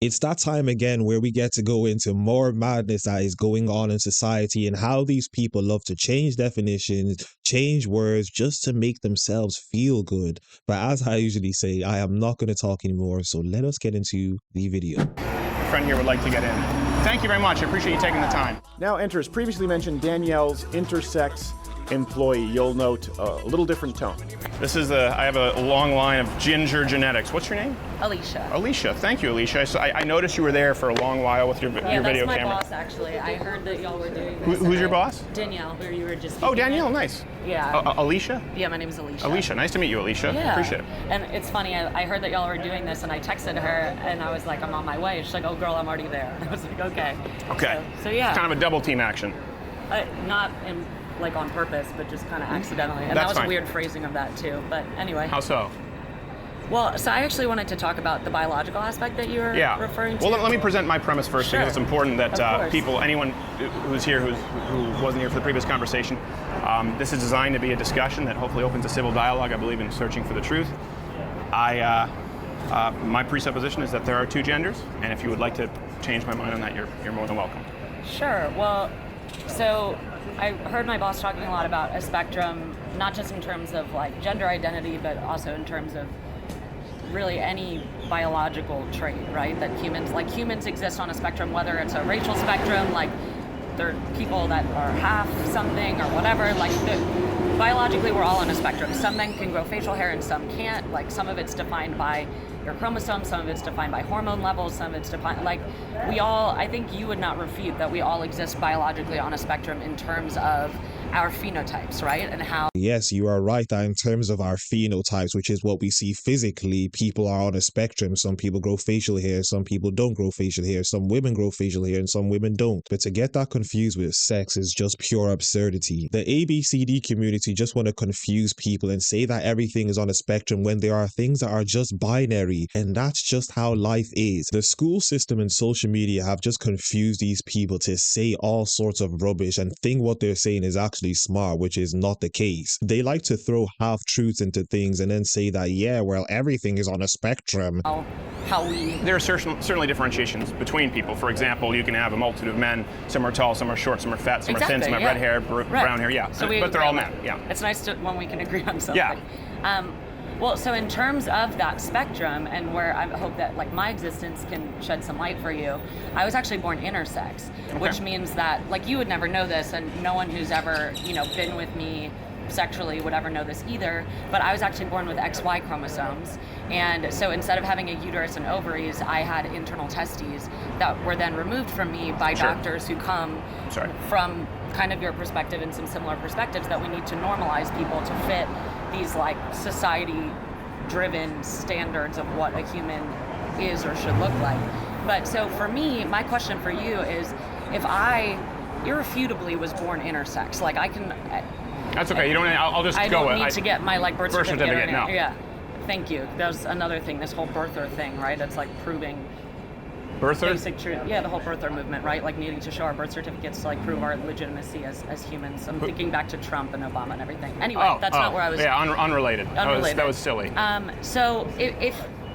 It's that time again where we get to go into more madness that is going on in society and how these people love to change definitions, change words just to make themselves feel good. But as I usually say, I am not going to talk anymore, so let us get into the video. My friend here would like to get in. Thank you very much. I appreciate you taking the time. Now enters previously mentioned Danielle's intersex employee. You'll note a little different tone. This is I have a long line of ginger genetics. What's your name? Alicia. Alicia. Thank you, Alicia. So I noticed you were there for a long while with your video camera. Yeah, that's my boss, actually. I heard that y'all were doing this. Who's your boss? Danielle, who you were just Oh, speaking Danielle, with. nice. Yeah. Alicia? Yeah, my name is Alicia. Alicia, nice to meet you, Alicia. Yeah. Appreciate it. And it's funny, I heard that y'all were doing this, and I texted her, and I was like, I'm on my way. She's like, oh, girl, I'm already there. And I was like, okay. Okay. So yeah. It's kind of a double team action. Not in, like on purpose, but just kind of accidentally. And That's that was fine. a weird phrasing of that, too. But anyway. How so? Well, so I actually wanted to talk about the biological aspect that you were referring to. Well, let me present my premise first, Sure. because it's important that Of course. anyone who's here who wasn't here for the previous conversation, this is designed to be a discussion that hopefully opens a civil dialogue. I believe in searching for the truth. My presupposition is that there are two genders, and if you would like to change my mind on that, you're more than welcome. Sure. Well, so I heard my boss talking a lot about a spectrum, not just in terms of like gender identity, but also in terms of really any biological trait, right? That humans exist on a spectrum, whether it's a racial spectrum, like they're people that are half something or whatever, biologically we're all on a spectrum. Some men can grow facial hair and some can't. Like some of it's defined by your chromosomes, some of it's defined by hormone levels, some of it's defined, I think you would not refute that we all exist biologically on a spectrum in terms of our phenotypes, right? And how... Yes, you are right that in terms of our phenotypes, which is what we see physically, people are on a spectrum. Some people grow facial hair, some people don't grow facial hair, some women grow facial hair and some women don't. But to get that confused with sex is just pure absurdity. The ABCD community just want to confuse people and say that everything is on a spectrum when there are things that are just binary, and that's just how life is. The school system and social media have just confused these people to say all sorts of rubbish and think what they're saying is actually smart, which is not the case. They like to throw half-truths into things and then say that, yeah, well, everything is on a spectrum. There are certainly differentiations between people. For example, you can have a multitude of men. Some are tall, some are short, some are fat, some are thin, some have red hair, brown hair, yeah. So but they're all men, yeah. It's nice when we can agree on something. Yeah. Well, so in terms of that spectrum, and where I hope that my existence can shed some light for you, I was actually born intersex, which means that you would never know this, and no one who's ever been with me sexually would ever know this either, but I was actually born with XY chromosomes, and so instead of having a uterus and ovaries, I had internal testes that were then removed from me by doctors who come from kind of your perspective and some similar perspectives, that we need to normalize people to fit these society-driven standards of what a human is or should look like. But so for me, my question for you is, if I irrefutably was born intersex, I can... That's okay. You don't. I'll just go with it. I don't need to get my birth certificate. No. Yeah. Thank you. That was another thing. This whole birther thing, right? It's proving birther? Basic truth. Yeah, the whole birther movement, right? Needing to show our birth certificates to prove our legitimacy as humans. I'm thinking back to Trump and Obama and everything. Anyway, that's not where I was. Yeah, unrelated. That was silly. So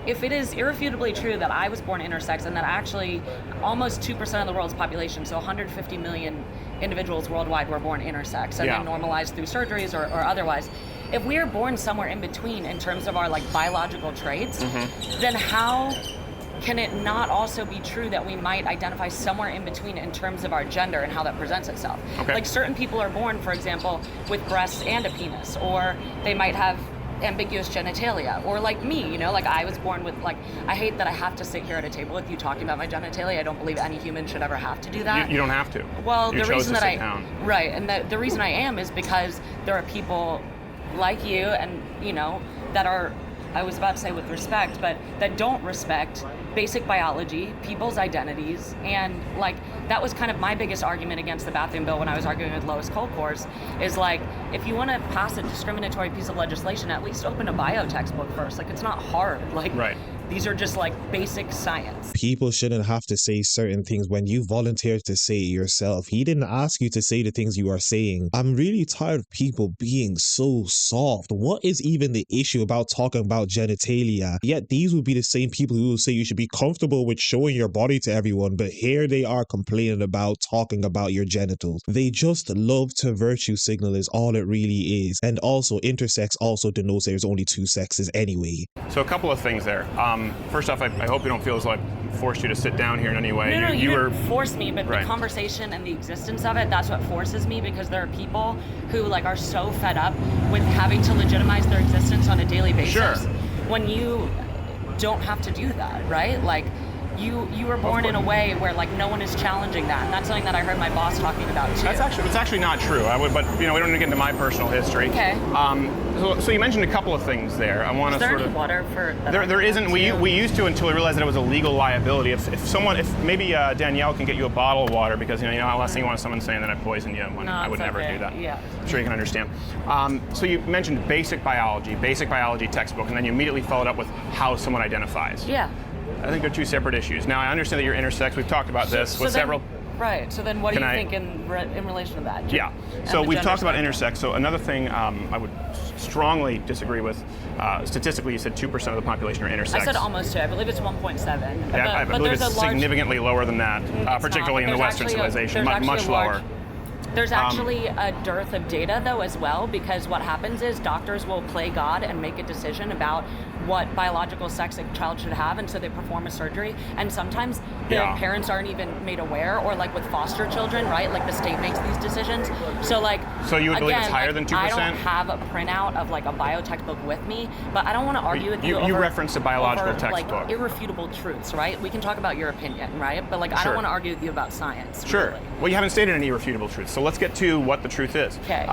if it is irrefutably true that I was born intersex and that actually almost 2% of the world's population, so 150 million individuals worldwide, were born intersex and then normalized through surgeries or otherwise, if we are born somewhere in between in terms of our biological traits, then how can it not also be true that we might identify somewhere in between in terms of our gender and how that presents itself? Certain people are born, for example, with breasts and a penis, or they might have ambiguous genitalia, or me, I was born with I hate that I have to sit here at a table with you talking about my genitalia. I don't believe any human should ever have to do that. You don't have to. Well, the reason that the reason I am is because there are people like you and that are, I was about to say with respect, but that don't respect basic biology, people's identities, and that was kind of my biggest argument against the bathroom bill when I was arguing with Lois Kolkhorst, is if you want to pass a discriminatory piece of legislation, at least open a bio textbook first. It's not hard. These are just like basic science. People shouldn't have to say certain things when you volunteered to say it yourself. He didn't ask you to say the things you are saying. I'm really tired of people being so soft. What is even the issue about talking about genitalia? Yet these would be the same people who will say you should be comfortable with showing your body to everyone, but here they are complaining about talking about your genitals. They just love to virtue signal is all it really is. And also, intersex also denotes there's only two sexes anyway. So a couple of things there. First off, I hope you don't feel as like forced you to sit down here in any way. No, you didn't force me, but right. The conversation and the existence of it, that's what forces me, because there are people who like are so fed up with having to legitimize their existence on a daily basis. Sure. When you don't have to do that, right? Like you were born in a way where like no one is challenging that, and that's something that I heard my boss talking about too. It's actually not true. But we don't need to get into my personal history. Okay. So you mentioned a couple of things there. I want to sort of. Is there any water for? There isn't. We used to until we realized that it was a legal liability. If maybe Danielle can get you a bottle of water, because the last thing you want is someone saying that I poisoned you. I would never do that. Yeah. I'm sure you can understand. So you mentioned basic biology textbook, and then you immediately followed up with how someone identifies. Yeah. I think they're two separate issues. Now, I understand that you're intersex. We've talked about this with several. Right. So then what do you think in relation to that? Yeah. So we've talked about intersex. So another thing I would strongly disagree with, statistically, you said 2% of the population are intersex. I said almost 2. I believe it's 1.7. Yeah, I believe it's significantly lower than that, particularly in the Western civilization, much lower. There's actually a dearth of data, though, as well, because what happens is doctors will play God and make a decision about what biological sex a child should have, and so they perform a surgery, and sometimes the parents aren't even made aware, or like with foster children, right? Like the state makes these decisions. So like, so you would believe it's higher than 2%? I don't have a printout of like a biotextbook with me, but I don't want to argue with you. You referenced a biological textbook. Like irrefutable truths, right? We can talk about your opinion, right? But like, I don't want to argue with you about science. Sure. Really. Well, you haven't stated any irrefutable truths, so let's get to what the truth is. Okay.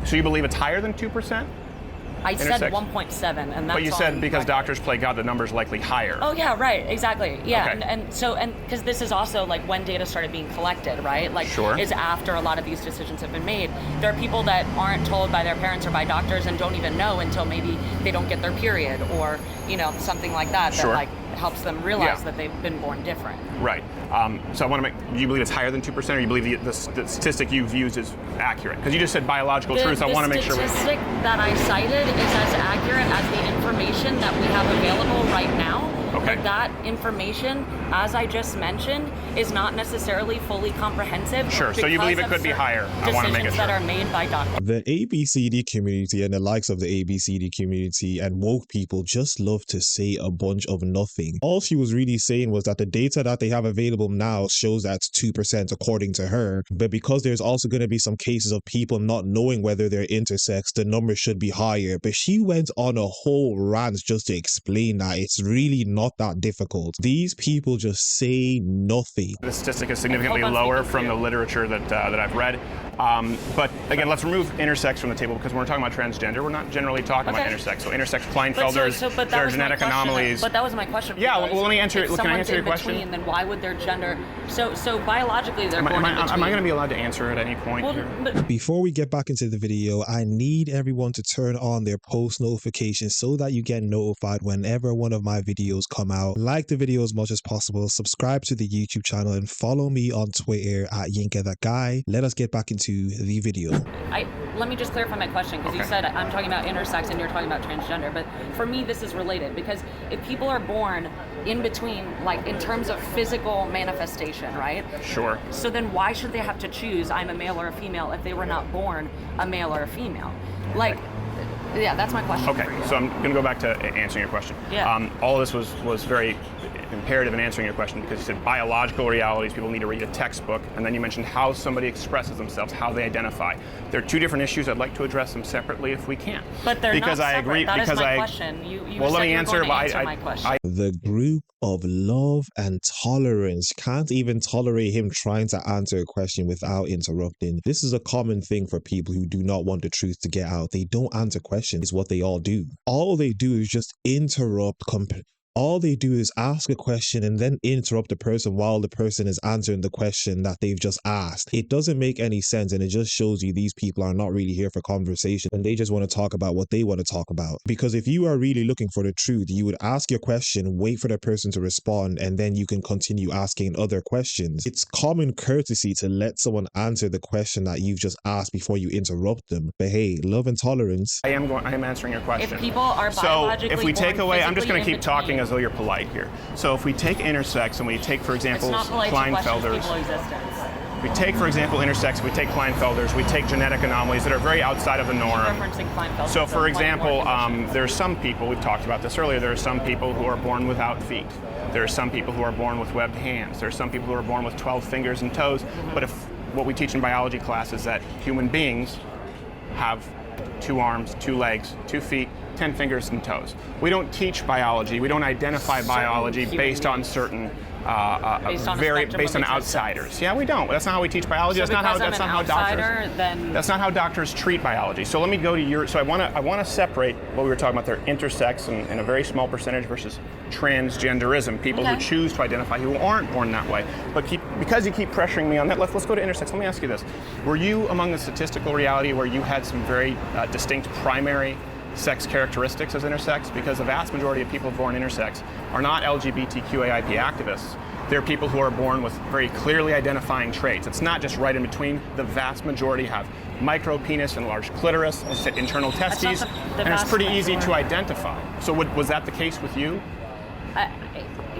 So you believe it's higher than 2%? I said 1.7, and that's. But you said because doctors play God, the number's likely higher. Oh yeah, right, exactly. Yeah, okay. and because this is also like when data started being collected, right? Like, is after a lot of these decisions have been made. There are people that aren't told by their parents or by doctors and don't even know until maybe they don't get their period, or something like that. That like helps them realize that they've been born different. Right. So I want to do you believe it's higher than 2%, or you believe the statistic you've used is accurate? Because you just said biological truth. I want to make sure. The statistic that I cited is as accurate as the information that we have available right now. Okay. But that information, as I just mentioned, is not necessarily fully comprehensive. Sure. So you believe it could be higher. I want to make it sure. That are made by doctors. The ABCD community and the likes of the ABCD community and woke people just love to say a bunch of nothing. All she was really saying was that the data that they have available now shows that's 2% according to her. But because there's also going to be some cases of people not knowing whether they're intersex, the number should be higher. But she went on a whole rant just to explain that it's really not that difficult. These people just say nothing. The statistic is significantly lower from the literature that I've read. But again, let's remove intersex from the table, because when we're talking about transgender, we're not generally talking about intersex. So intersex Klinefelters, there are genetic anomalies. But that was my question. Yeah, well, let me answer. Can I answer your question? Between, then why would their gender? So biologically, they're born in between. Am I going to be allowed to answer at any point here? Before we get back into the video, I need everyone to turn on their post notifications so that you get notified whenever one of my videos come out. Like the video as much as possible, subscribe to the YouTube channel, and follow me on Twitter at YinkaThatGuy. Let us get back into the video. Let me just clarify my question, because you said I'm talking about intersex and you're talking about transgender, but for me this is related, because if people are born in between, like in terms of physical manifestation, right? Sure. So then why should they have to choose I'm a male or a female if they were not born a male or a female? Like, yeah, that's my question. Okay, for you. so I'm going to go back to answering your question. Yeah. All of this was very imperative in answering your question, because you said biological realities, people need to read a textbook, and then you mentioned how somebody expresses themselves, how they identify. There are two different issues. I'd like to address them separately if we can. But they're because not I separate. agree. That because is my question. Well, let me answer. My question. The group of love and tolerance can't even tolerate him trying to answer a question without interrupting. This is a common thing for people who do not want the truth to get out. They don't answer questions. It's what they all do. All they do is just interrupt All they do is ask a question and then interrupt the person while the person is answering the question that they've just asked. It doesn't make any sense, and it just shows you these people are not really here for conversation and they just want to talk about what they want to talk about. Because if you are really looking for the truth, you would ask your question, wait for the person to respond, and then you can continue asking other questions. It's common courtesy to let someone answer the question that you've just asked before you interrupt them. But hey, love and tolerance. I am answering your question. If people are biologically so if we take born away, I'm just going to keep physically in talking as though you're polite here. So if we take intersex and we take, for example, It's not polite to question Kleinfelders. people's existence. We take, for example, intersex, we take Kleinfelders, we take genetic anomalies that are very outside of the norm. Referencing Kleinfeld. So, for example, there there are some people, we've talked about this earlier, there are some people who are born without feet. There are some people who are born with webbed hands. There are some people who are born with 12 fingers and toes. But if what we teach in biology class is that human beings have 2 arms, 2 legs, 2 feet, 10 fingers and toes. We don't teach biology. We don't identify biology based on certain based on outsiders. Yeah, we don't. That's not how we teach biology. So That's not how doctors treat biology. So let me go to your. So I want to separate what we were talking about there: intersex and a very small percentage versus transgenderism. People who choose to identify who aren't born that way. But because you keep pressuring me on that, let's go to intersex. Let me ask you this: were you among the statistical reality where you had some very distinct primary sex characteristics as intersex? Because the vast majority of people born intersex are not LGBTQAIP activists. They're people who are born with very clearly identifying traits. It's not just right in between. The vast majority have micro penis and large clitoris, internal testes, and it's pretty easy to identify. So was that the case with you?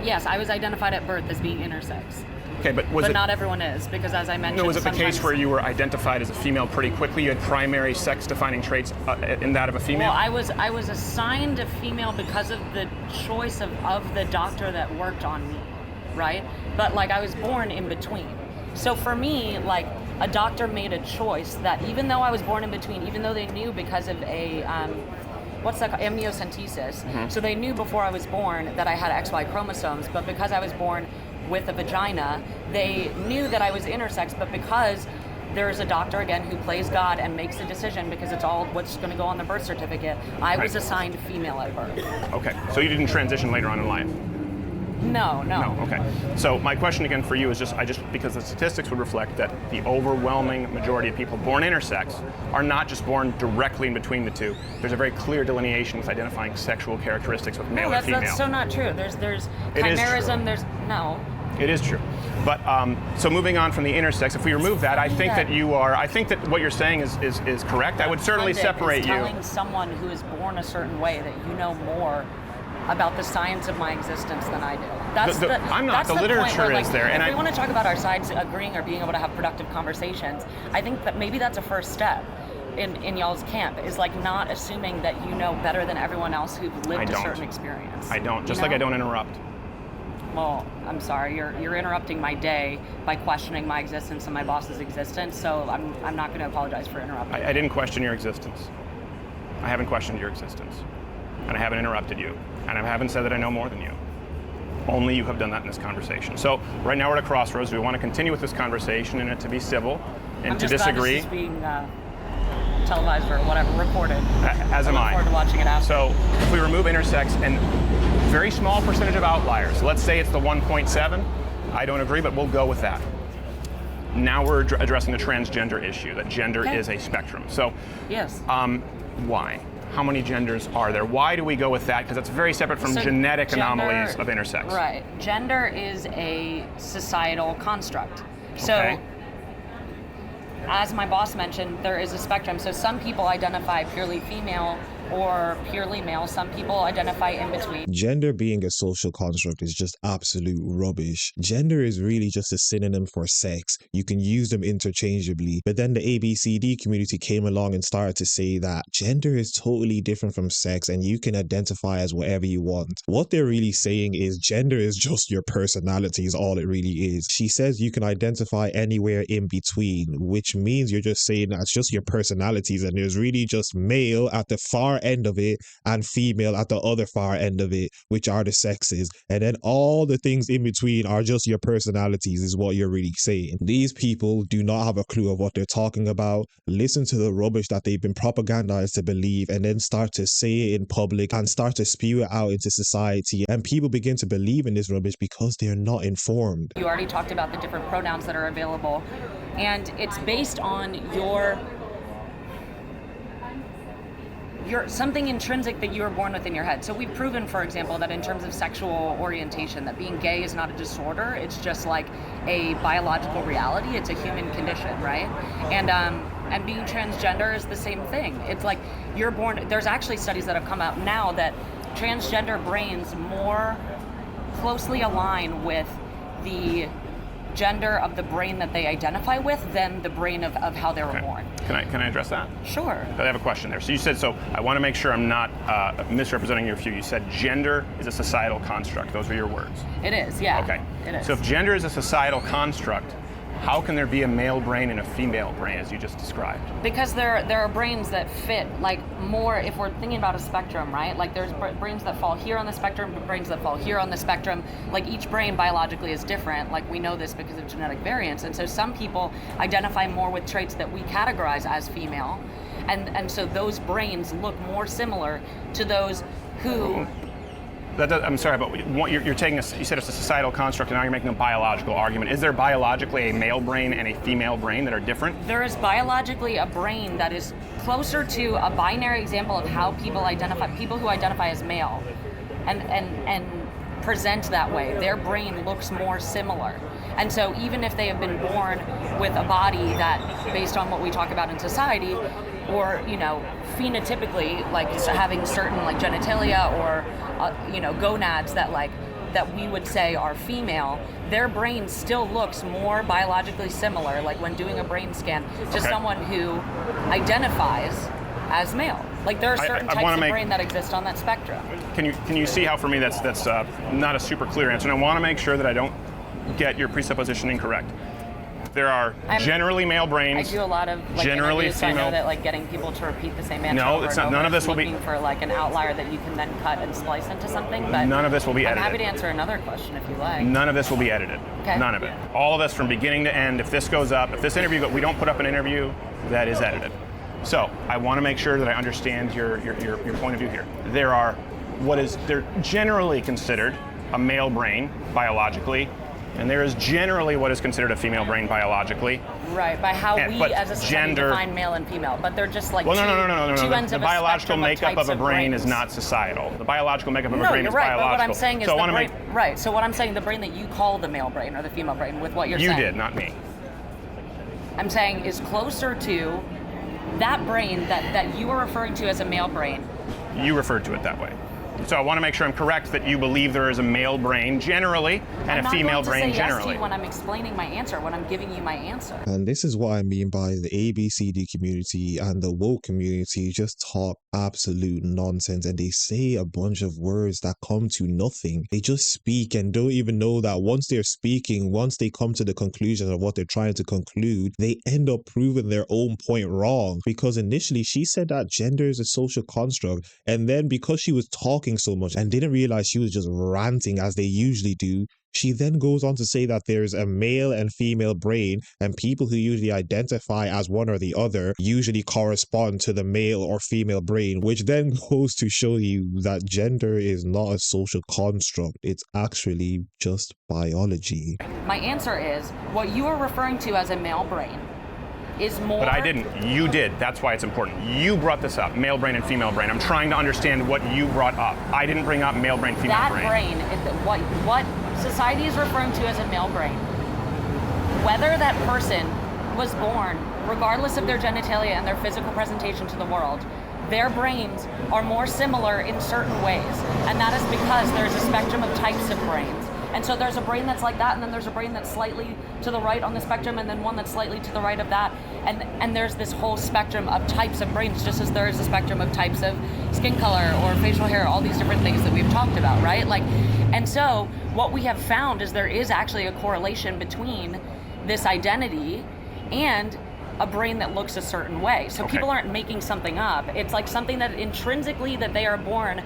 Yes, I was identified at birth as being intersex. Okay, but not everyone is, because as I mentioned, no, was it the case where you were identified as a female pretty quickly? You had primary sex-defining traits in that of a female? Well, I was assigned a female because of the choice of the doctor that worked on me, right? But like I was born in between. So for me, like a doctor made a choice that even though I was born in between, even though they knew because of a what's that called? Amniocentesis. So they knew before I was born that I had XY chromosomes, but because I was born with a vagina, they knew that I was intersex, but because there's a doctor, again, who plays God and makes the decision because it's all what's going to go on the birth certificate, I was assigned female at birth. Okay, so you didn't transition later on in life? No. Okay. So my question again for you is because the statistics would reflect that the overwhelming majority of people born intersex are not just born directly in between the two. There's a very clear delineation with identifying sexual characteristics with male and female. That's so not true. There's chimerism. There's no. It is true. But so moving on from the intersex, if we remove that, I think that what you're saying is correct. I would certainly separate you. Telling someone who is born a certain way that you know more about the science of my existence than I do. I'm not. The literature is there. And if we want to talk about our sides agreeing or being able to have productive conversations, I think that maybe that's a first step in y'all's camp, is like not assuming that you know better than everyone else who've lived a certain experience. I don't. Just like I don't interrupt. Well, I'm sorry, you're interrupting my day by questioning my existence and my boss's existence, so I'm not going to apologize for interrupting. I didn't question your existence. I haven't questioned your existence. And I haven't interrupted you. And I haven't said that I know more than you. Only you have done that in this conversation. So right now we're at a crossroads. We want to continue with this conversation and it to be civil and to disagree. I'm just glad this is being televised or whatever, recorded. As am I. I look forward to watching it after. So if we remove intersex and very small percentage of outliers, let's say it's the 1.7, I don't agree, but we'll go with that. Now we're addressing the transgender issue, that gender is a spectrum. So yes. Why? How many genders are there? Why do we go with that? Because it's very separate from genetic anomalies of intersex. Right. Gender is a societal construct. So, as my boss mentioned, there is a spectrum. So some people identify purely female or purely male. Some people identify in between. Gender being a social construct is just absolute rubbish. Gender is really just a synonym for sex. You can use them interchangeably. But then the ABCD community came along and started to say that gender is totally different from sex and you can identify as whatever you want. What they're really saying is gender is just your personality is all it really is. She says you can identify anywhere in between, which means you're just saying that's just your personalities and there's really just male at the far end of it and female at the other far end of it, which are the sexes. And then all the things in between are just your personalities, is what you're really saying. These people do not have a clue of what they're talking about. Listen to the rubbish that they've been propagandized to believe, and then start to say it in public and start to spew it out into society. And people begin to believe in this rubbish because they're not informed. You already talked about the different pronouns that are available, and it's based on your something intrinsic that you were born with in your head. So we've proven, for example, that in terms of sexual orientation, that being gay is not a disorder. It's just like a biological reality. It's a human condition, right? And being transgender is the same thing. It's like you're born. There's actually studies that have come out now that transgender brains more closely align with the gender of the brain that they identify with than the brain of how they were born. Can I address that? Sure. I have a question there. So you said, so I want to make sure I'm not misrepresenting your view. You said gender is a societal construct. Those were your words. It is, yeah. Okay. It is. So if gender is a societal construct, how can there be a male brain and a female brain, as you just described? Because there are brains that fit, like, more, if we're thinking about a spectrum, right? Like, there's brains that fall here on the spectrum, brains that fall here on the spectrum. Like, each brain biologically is different. Like, we know this because of genetic variance. And so some people identify more with traits that we categorize as female. And so those brains look more similar to those who... I'm sorry, but you're taking you said it's a societal construct, and now you're making a biological argument. Is there biologically a male brain and a female brain that are different? There is biologically a brain that is closer to a binary example of how people who identify as male and present that way. Their brain looks more similar. And so even if they have been born with a body that, based on what we talk about in society, or, you know, phenotypically, like having certain like genitalia or, gonads that we would say are female, their brain still looks more biologically similar, like when doing a brain scan, to someone who identifies as male. Like there are certain types of brain that exist on that spectrum. Can you see how for me that's not a super clear answer? And I want to make sure that I don't get your presupposition incorrect. There are generally male brains. I do a lot of generally interviews, female. So I know that like getting people to repeat the same answer. No, it's not. None of this will be looking for like an outlier that you can then cut and splice into something. But none of this will be edited. I'm happy to answer another question if you like. None of this will be edited. Okay. None of it. All of this from beginning to end. If this goes up, if this interview, we don't put up an interview that is edited. So I want to make sure that I understand your point of view here. They're generally considered a male brain biologically, and there is generally what is considered a female brain biologically. Right, by how we as a society define male and female, but they're just like two ends The of biological makeup of a brain brains. is not societal. The biological makeup of a brain is biological. But what I'm saying is right. So what I'm saying, the brain that you call the male brain or the female brain, with what you're saying. You did, not me. I'm saying is closer to that brain that you are referring to as a male brain. You referred to it that way. So I want to make sure I'm correct that you believe there is a male brain generally and a female brain generally. I'm not going to say yes to you when I'm explaining my answer, when I'm giving you my answer. And this is what I mean by the ABCD community and the woke community just talk absolute nonsense, and they say a bunch of words that come to nothing. They just speak and don't even know that once they're speaking, once they come to the conclusion of what they're trying to conclude, they end up proving their own point wrong. Because initially she said that gender is a social construct, and then because she was talking so much and didn't realize she was just ranting as they usually do, she then goes on to say that there's a male and female brain, and people who usually identify as one or the other usually correspond to the male or female brain, which then goes to show you that gender is not a social construct. It's actually just biology. My answer is, what you are referring to as a male brain is more... But I didn't. You did. That's why it's important. You brought this up, male brain and female brain. I'm trying to understand what you brought up. I didn't bring up male brain, female brain. That brain, what society is referring to as a male brain, whether that person was born, regardless of their genitalia and their physical presentation to the world, their brains are more similar in certain ways. And that is because there's a spectrum of types of brains. And so there's a brain that's like that, and then there's a brain that's slightly to the right on the spectrum, and then one that's slightly to the right of that. And there's this whole spectrum of types of brains, just as there is a spectrum of types of skin color or facial hair, all these different things that we've talked about, right? And so what we have found is there is actually a correlation between this identity and a brain that looks a certain way. So people aren't making something up. It's like something that intrinsically that they are born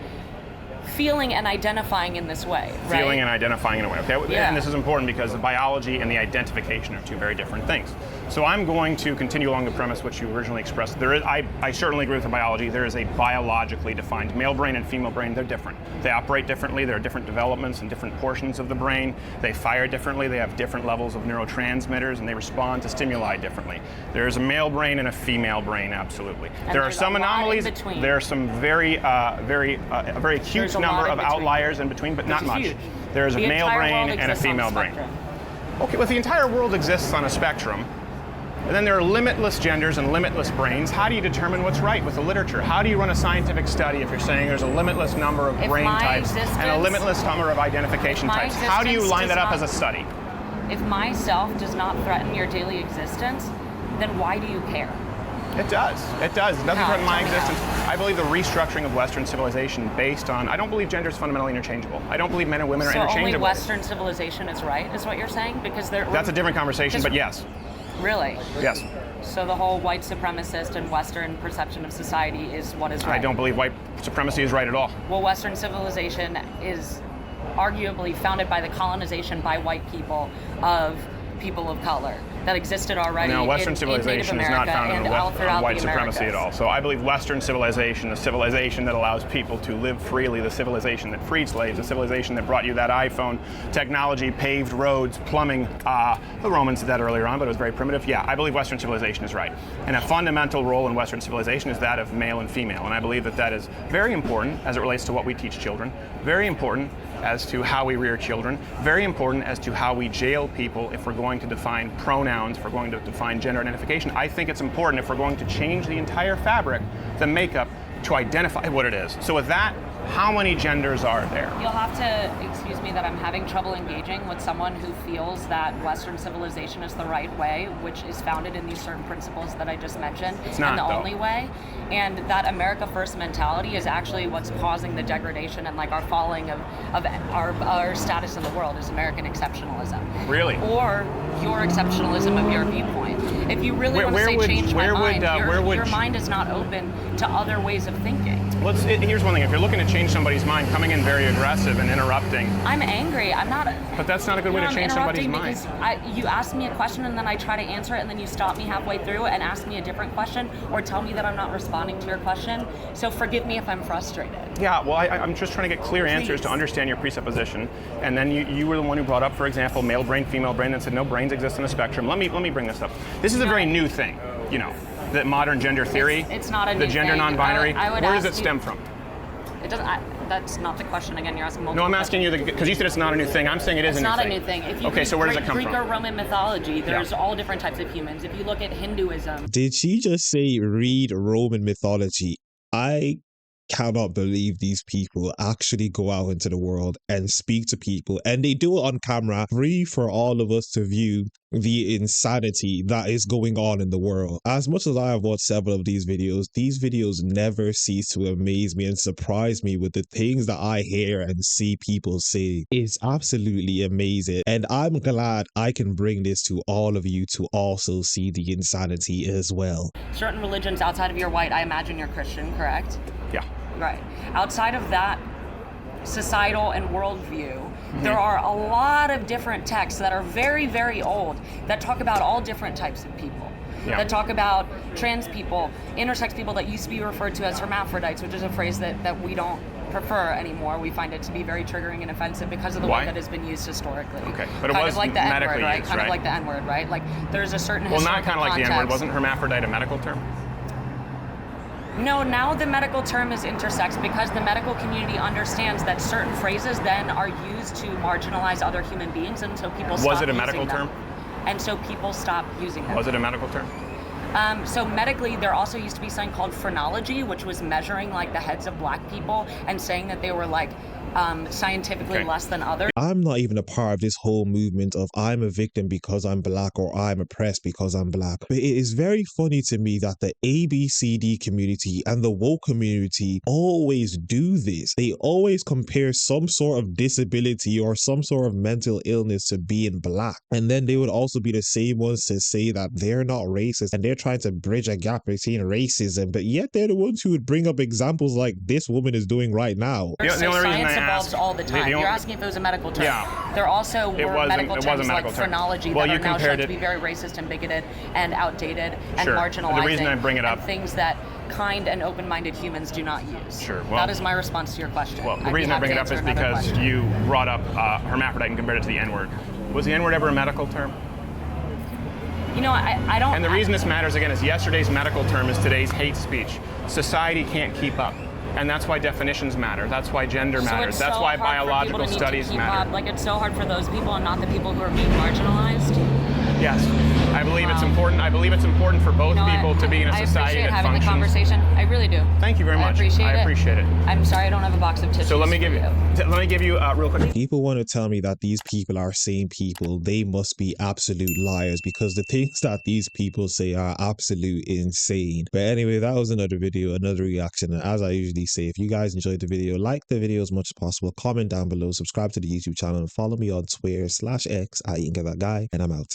feeling and identifying in this way, right? Feeling and identifying in a way, okay? Yeah. And this is important because the biology and the identification are two very different things. So I'm going to continue along the premise which you originally expressed. I certainly agree with the biology. There is a biologically defined male brain and female brain. They're different. They operate differently. There are different developments and different portions of the brain. They fire differently. They have different levels of neurotransmitters, and they respond to stimuli differently. There is a male brain and a female brain, absolutely. And there are some anomalies. There are some very acute number of outliers in between, but not much. Huge. There is a male brain and a female brain. Okay, well, the entire world exists on a spectrum, and then there are limitless genders and limitless brains. How do you determine what's right with the literature? How do you run a scientific study if you're saying there's a limitless number of brain types and a limitless number of identification types? How do you line that up as a study? If myself does not threaten your daily existence, then why do you care? It does. It does. It doesn't threaten my existence. I believe the restructuring of Western civilization based on, I don't believe gender is fundamentally interchangeable. I don't believe men and women are interchangeable. So only Western civilization is right, is what you're saying? Because that's a different conversation, but yes. Really? Yes. So the whole white supremacist and Western perception of society is what is right? I don't believe white supremacy is right at all. Well, Western civilization is arguably founded by the colonization by white people of people of color that existed already. No, Western civilization is not founded on white supremacy at all. So I believe Western civilization, the civilization that allows people to live freely, the civilization that freed slaves, the civilization that brought you that iPhone technology, paved roads, plumbing. The Romans did that earlier on, but it was very primitive. Yeah, I believe Western civilization is right. And a fundamental role in Western civilization is that of male and female. And I believe that that is very important as it relates to what we teach children, very important as to how we rear children, very important as to how we jail people if we're going to define pronouns, if we're going to define gender identification. I think it's important if we're going to change the entire fabric, the makeup, to identify what it is. So with that, how many genders are there? You'll have to excuse me that I'm having trouble engaging with someone who feels that Western civilization is the right way, which is founded in these certain principles that I just mentioned, it's not, and the though. only way. And that America First mentality is actually what's causing the degradation and like our falling of our status in the world is American exceptionalism. Really? Or your exceptionalism of your viewpoint. If you really want to say change my mind, your mind is not open to other ways of thinking. Here's one thing. If you're looking to change somebody's mind, coming in very aggressive and interrupting. I'm angry. I'm not. But that's not a good way to change somebody's mind. You ask me a question and then I try to answer it and then you stop me halfway through and ask me a different question or tell me that I'm not responding to your question. So forgive me if I'm frustrated. Yeah, well, I'm just trying to get clear answers to understand your presupposition. And then you were the one who brought up, for example, male brain, female brain, and said no brains exist on a spectrum. Let me bring this up. This is a very new thing, you know, the modern gender theory. It's not a new thing. The gender non-binary. Where does it stem from? It doesn't. That's not the question. Again, you're asking multiple. No, I'm asking you because you said it's not a new thing. I'm saying it is a new thing. It's not a new thing. If you okay, so where does it come Greek from? or Roman mythology, there's all different types of humans. If you look at Hinduism. Did she just say read Roman mythology? I cannot believe these people actually go out into the world and speak to people, and they do it on camera, free for all of us to view the insanity that is going on in the world. As much as I have watched several of these videos never cease to amaze me and surprise me with the things that I hear and see people say. It's absolutely amazing, and I'm glad I can bring this to all of you to also see the insanity as well. Certain religions outside of your white, I imagine you're Christian, correct? Yeah. Right. Outside of that societal and worldview, there are a lot of different texts that are very, very old that talk about all different types of people. Yeah. That talk about trans people, intersex people that used to be referred to as hermaphrodites, which is a phrase that we don't prefer anymore. We find it to be very triggering and offensive because of the way that it's been used historically. Okay, but it kind was of like the N-word, right? Used, kind of like the N-word, right? Like there's a certain well, not kind of like context. the N-word. Wasn't hermaphrodite a medical term? No, now the medical term is intersex because the medical community understands that certain phrases then are used to marginalize other human beings, and so people stop using them. Was it a medical term? And so people stop using them. Was it a medical term? So medically, there also used to be something called phrenology, which was measuring like the heads of black people and saying that they were like scientifically less than others. I'm not even a part of this whole movement of I'm a victim because I'm black or I'm oppressed because I'm black. But it is very funny to me that the ABCD community and the woke community always do this. They always compare some sort of disability or some sort of mental illness to being black. And then they would also be the same ones to say that they're not racist and they're trying to bridge a gap between racism, but yet they're the ones who would bring up examples like this woman is doing right now. The only reason Science I evolves asked, all the time. You're asking if it was a medical term. Yeah. There also were medical terms like phrenology that are now shown to be very racist and bigoted and outdated and marginalizing. The reason I bring it up, and things that kind and open-minded humans do not use. Sure. Well, that is my response to your question. Well, the reason I bring it up is because you brought up hermaphrodite and compared it to the N-word. Was the N-word ever a medical term? You know, I don't... And the reason this matters, again, is yesterday's medical term is today's hate speech. Society can't keep up. And that's why definitions matter. That's why gender matters. That's why biological studies matter. Like, it's so hard for those people and not the people who are being marginalized. Yes, I believe it's important. I believe it's important for both people to be in a society that functions. I appreciate having the conversation. I really do. Thank you very much. I appreciate it. I'm sorry I don't have a box of tissues. So let me give you real quick. People want to tell me that these people are sane people. They must be absolute liars because the things that these people say are absolute insane. But anyway, that was another video, another reaction. And as I usually say, if you guys enjoyed the video, like the video as much as possible, comment down below, subscribe to the YouTube channel, and follow me on Twitter /X at YinkaThatGuy, and I'm out.